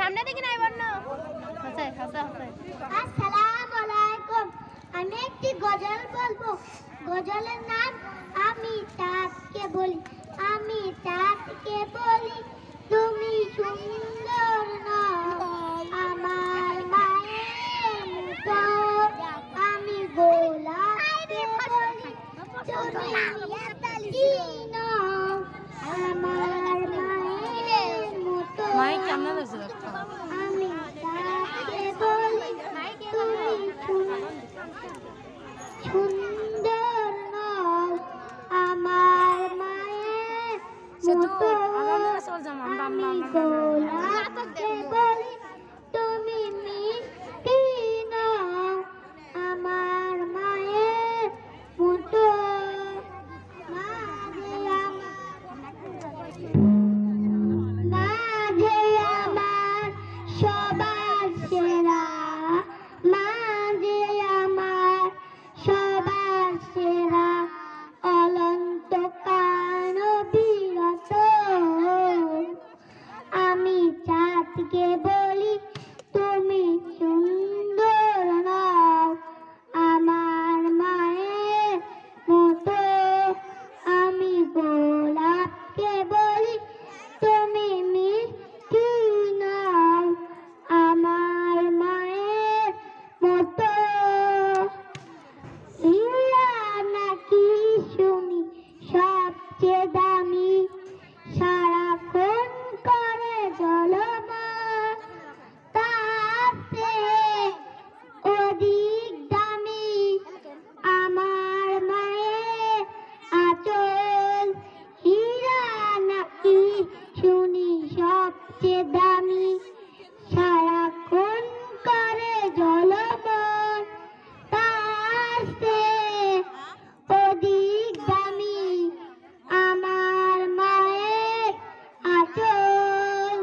সামনে দিকে নাই বন্য আসসালামু আলাইকুম। আমি একটি গজল বলবো। গজলের নাম আমি চাঁদকে বলি, আমি চাঁদকে বলি তুমি সুন্দর নও আমার মায়ের মতো, আমি গোলাপকে বলি তুমি কি নও আমার মায়ের মতো, আমি চাঁদকে বলি তুমি সুন্দর নও আমার মায়ের মতো, আমি গোলাপকে বলি তুমি মিষ্টি নও আমার মায়ের মতো, মাঝে আমার সবার সেরা, মাঝে আমার সবার সেরা অনন্ত কাল বিরত, আমি চাঁদকে বলি তুমি সুন্দর নও আমার মায়ের মতো, আমি গোলাপকে বলি তুমি মিষ্টি নও আমার মায়ের মতো, হীরা নাকি শুনি সবচেয়ে দামি, সারাক্ষণ করে ঝলমল, তার চেয়ে অধিক দামি আমার মায়ের আঁচল, হীরা নাকি শুনি সবচেয়ে দামি, সারাক্ষণ করে ঝলমল, তার চেয়ে অধিক দামি আমার মায়ের আঁচল।